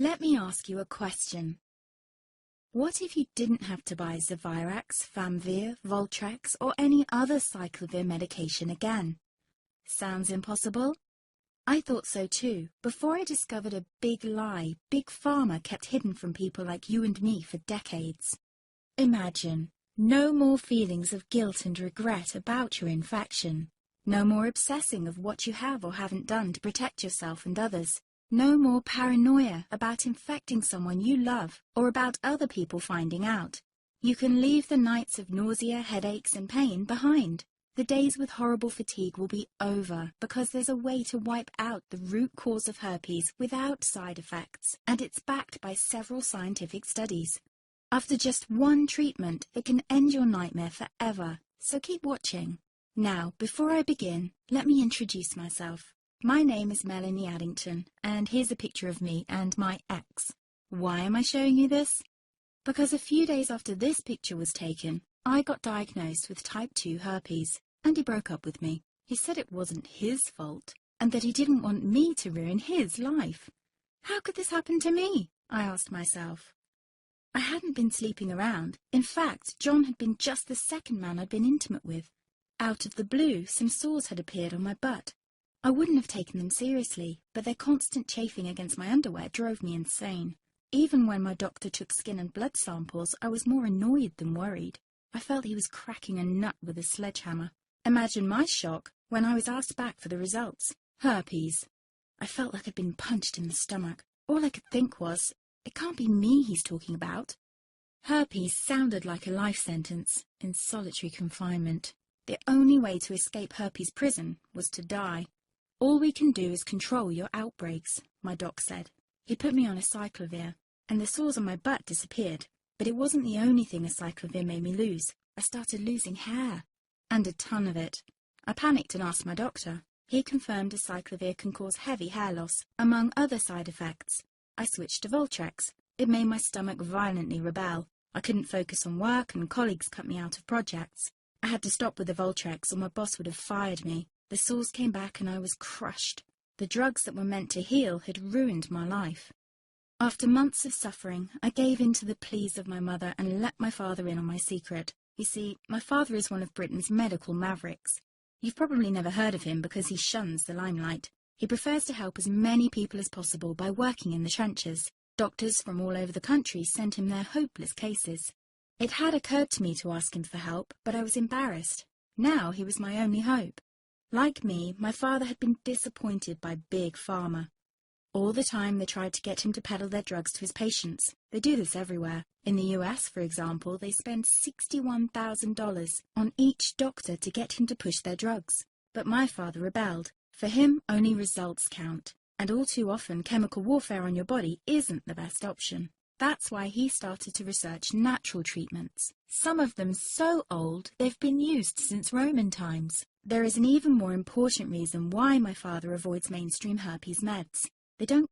Let me ask you a question. What if you didn't have to buy Zevirax, Famvir, Voltrex, or any other cyclovir medication again? Sounds impossible? I thought so too, before I discovered a big lie Big Pharma kept hidden from people like you and me for decades. Imagine, no more feelings of guilt and regret about your infection. No more obsessing of what you have or haven't done to protect yourself and others. No more paranoia about infecting someone you love or about other people finding out. You can leave the nights of nausea, headaches and pain behind. The days with horrible fatigue will be over because there's a way to wipe out the root cause of herpes without side effects, and it's backed by several scientific studies. After just one treatment, it can end your nightmare forever, so keep watching. Now, before I begin, let me introduce myself. My name is Melanie Addington, and here's a picture of me and my ex. Why am I showing you this? Because a few days after this picture was taken, I got diagnosed with type 2 herpes, and he broke up with me. He said it wasn't his fault, and that he didn't want me to ruin his life. How could this happen to me? I asked myself. I hadn't been sleeping around. In fact, John had been just the second man I'd been intimate with. Out of the blue, some sores had appeared on my butt. I wouldn't have taken them seriously, but their constant chafing against my underwear drove me insane. Even when my doctor took skin and blood samples, I was more annoyed than worried. I felt he was cracking a nut with a sledgehammer. Imagine my shock when I was asked back for the results. Herpes. I felt like I'd been punched in the stomach. All I could think was, it can't be me he's talking about. Herpes sounded like a life sentence in solitary confinement. The only way to escape herpes prison was to die. All we can do is control your outbreaks, my doc said. He put me on a cyclovir, and the sores on my butt disappeared. But it wasn't the only thing a cyclovir made me lose. I started losing hair, and a ton of it. I panicked and asked my doctor. He confirmed a cyclovir can cause heavy hair loss, among other side effects. I switched to Voltrex. It made my stomach violently rebel. I couldn't focus on work, and colleagues cut me out of projects. I had to stop with the Voltrex, or my boss would have fired me. The sores came back and I was crushed. The drugs that were meant to heal had ruined my life. After months of suffering, I gave in to the pleas of my mother and let my father in on my secret. You see, my father is one of Britain's medical mavericks. You've probably never heard of him because he shuns the limelight. He prefers to help as many people as possible by working in the trenches. Doctors from all over the country sent him their hopeless cases. It had occurred to me to ask him for help, but I was embarrassed. Now he was my only hope. Like me, my father had been disappointed by Big Pharma. All the time they tried to get him to peddle their drugs to his patients. They do this everywhere. In the US, for example, they spend $61,000 on each doctor to get him to push their drugs. But my father rebelled. For him, only results count. And all too often, chemical warfare on your body isn't the best option. That's why he started to research natural treatments. Some of them so old, they've been used since Roman times. There is an even more important reason why my father avoids mainstream herpes meds. They don't